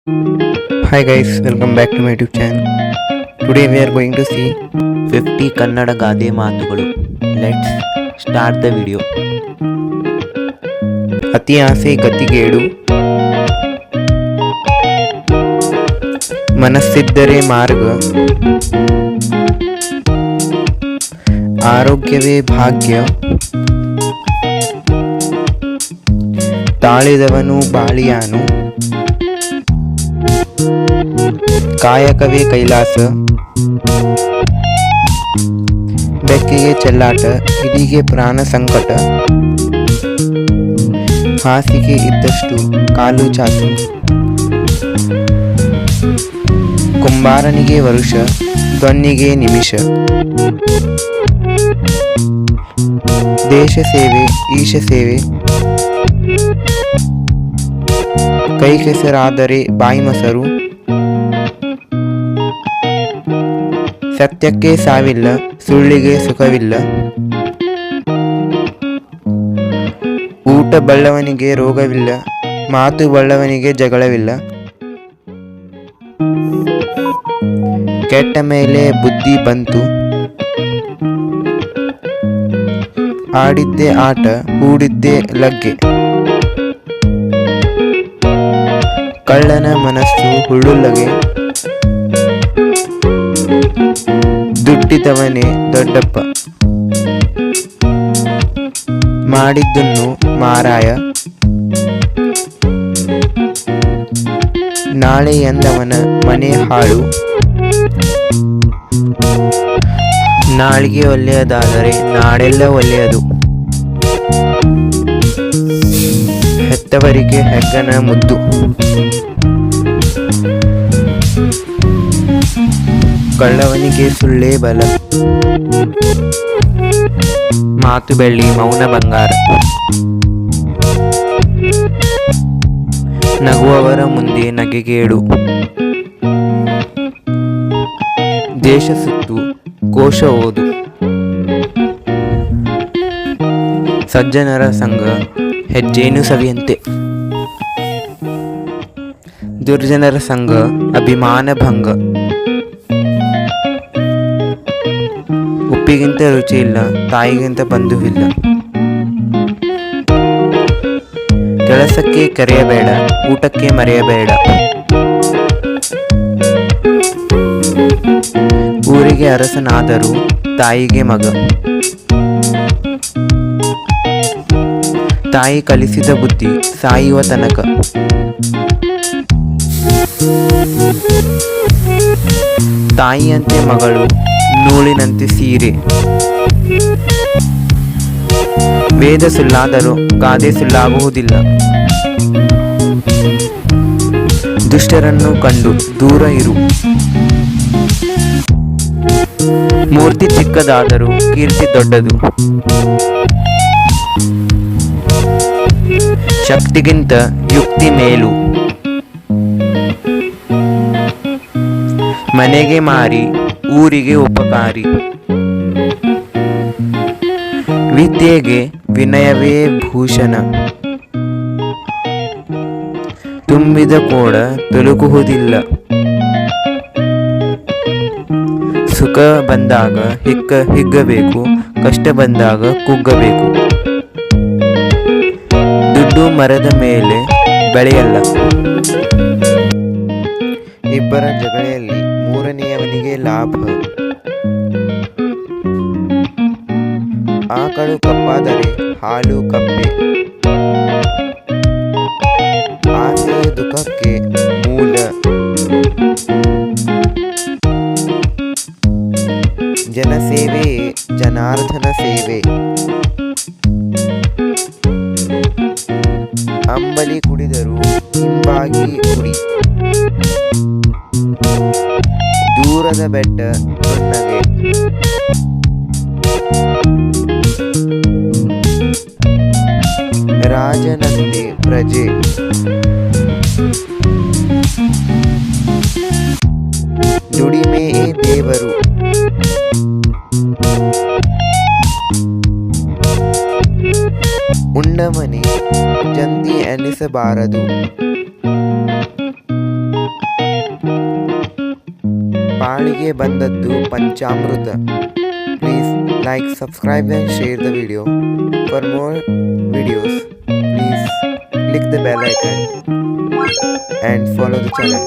Hi guys, welcome back to my YouTube channel. Today we are going to see 50 Kannada ಗಾದೆ ಮಾತುಗಳು. Let's start the video. ಅತಿ ಆಸೆ ಗತಿಗೇಡು, ಮನಸ್ಸಿದ್ದರೆ ಮಾರ್ಗ, ಆರೋಗ್ಯವೇ ಭಾಗ್ಯ, ತಾಳಿದವನು ಬಾಳಿಯಾನು, ಕಾಯಕವೇ ಕೈಲಾಸ, ಬೆಕ್ಕಿಗೆ ಚೆಲ್ಲಾಟ, ಇದಿಗೆ ಪ್ರಾಣ ಸಂಕಟ, ಹಾಸಿಗೆ ಇದ್ದಷ್ಟು ಕಾಲು ಚಾಚು, ಕುಂಬಾರನಿಗೆ ವರುಷ, ತೊನ್ನಿಗೆ ನಿಮಿಷ, ದೇಶ ಸೇವೆ ಈಶ ಸೇವೆ, ಕೈ ಕೆಸರಾದರೆ ಬಾಯಿ ಮೊಸರು, ಸತ್ಯಕ್ಕೆ ಸಾವಿಲ್ಲ, ಸುಳ್ಳಿಗೆ ಸುಖವಿಲ್ಲ, ಊಟ ಬಲ್ಲವನಿಗೆ ರೋಗವಿಲ್ಲ, ಮಾತು ಬಲ್ಲವನಿಗೆ ಜಗಳವಿಲ್ಲ, ಕೆಟ್ಟ ಮೇಲೆ ಬುದ್ಧಿ ಬಂತು, ಆಡಿದ್ದೆ ಆಟ ಹೂಡಿದ್ದೆ ಲಗ್ಗೆ, ಕಳ್ಳನ ಮನಸ್ಸು ಹುಳುಲ್ಲಗೆ, ದುಡ್ಡಿದವನೇ ದೊಡ್ಡಪ್ಪ, ಮಾಡಿದ್ದನ್ನು ಮಾರಾಯ, ನಾಳೆ ಎಂದವನ ಮನೆ ಹಾಳು, ನಾಳಿಗೆ ಒಳ್ಳೆಯದಾದರೆ ನಾಳೆಲ್ಲ ಒಳ್ಳೆಯದು, ಹೆತ್ತವರಿಗೆ ಹೆಗ್ಗನ ಮುದ್ದು, ಕಳ್ಳವನಿಗೆ ಸುಳ್ಳೇ ಬಲ, ಮಾತು ಬೆಳ್ಳಿ ಮೌನ ಬಂಗಾರ, ನಗುವವರ ಮುಂದೆ ನಗೆಗೇಡು, ದೇಶ ಸುತ್ತು ಕೋಶ ಓದು, ಸಜ್ಜನರ ಸಂಘ ಹೆಜ್ಜೇನು ಸವಿಯಂತೆ, ದುರ್ಜನರ ಸಂಘ ಅಭಿಮಾನ ಭಂಗ, ಉಪ್ಪಿಗಿಂತ ರುಚಿ ಇಲ್ಲ, ತಾಯಿಗಿಂತ ಬಂಧುವಿಲ್ಲ, ಕೆಲಸಕ್ಕೆ ಕರೆಯಬೇಡ, ಊಟಕ್ಕೆ ಮರೆಯಬೇಡ, ಊರಿಗೆ ಅರಸನಾದರೂ ತಾಯಿಗೆ ಮಗ, ತಾಯಿ ಕಲಿಸಿದ ಬುದ್ಧಿ ಸಾಯುವ ತನಕ, ತಾಯಿಯಂತೆ ಮಗಳು ನೂಲಿನಂತೆ ಸೀರೆ, ವೇದ ಸುಳ್ಳಾದರೂ ಗಾದೆ ಸುಳ್ಳಾಗುವುದಿಲ್ಲ, ದುಷ್ಟರನ್ನು ಕಂಡು ದೂರ ಇರು, ಮೂರ್ತಿ ಚಿಕ್ಕದಾದರೂ ಕೀರ್ತಿ ದೊಡ್ಡದು, ಶಕ್ತಿಗಿಂತ ಯುಕ್ತಿ ಮೇಲು, ಮನೆಗೆ ಮಾರಿ ಊರಿಗೆ ಉಪಕಾರಿ, ವಿದ್ಯೆಗೆ ವಿನಯವೇ ಭೂಷಣ, ತುಂಬಿದ ಕೋಡ ತೊಲಗುವುದಿಲ್ಲ, ಸುಖ ಬಂದಾಗ ಹಿಗ್ಗಬೇಕು, ಕಷ್ಟ ಬಂದಾಗ ಕುಗ್ಗಬೇಕು, ದುಡ್ಡು ಮರದ ಮೇಲೆ ಬೆಳೆಯಲ್ಲ, ಇಬ್ಬರ ಜಗಳೆಯಲ್ಲಿ ಮೂರನೆಯವನಿಗೆ ಲಾಭ, ಆಕಳು ಕಪ್ಪಾದರೆ ಹಾಲು ಕಪ್ಪೆ, ಆಸೆಯ ದುಃಖಕ್ಕೆ ಮೂಲ, ಜನಸೇವೆಯೇ ಜನಾರ್ದನ ಸೇವೆ, ಅಂಬಲಿ ಕುಡಿದರೂ ಹಿಂಬಾಗಿ ಕುಡಿ, ದೂರದ ಬೆಟ್ಟ ನುಣ್ಣಗೆ, ರಾಜನಂತೆ ಪ್ರಜೆ, ದುಡಿಮೆಯೇ ದೇವರು, ಉಂಡ ಮನೆ ಜಂತಿ ಎನಿಸಬಾರದು, ಬಾಳಿಗೆ ಬಂದದ್ದು ಪಂಚಾಮೃತ. Please like, subscribe and share the video. For more videos, please click the bell icon and follow the channel.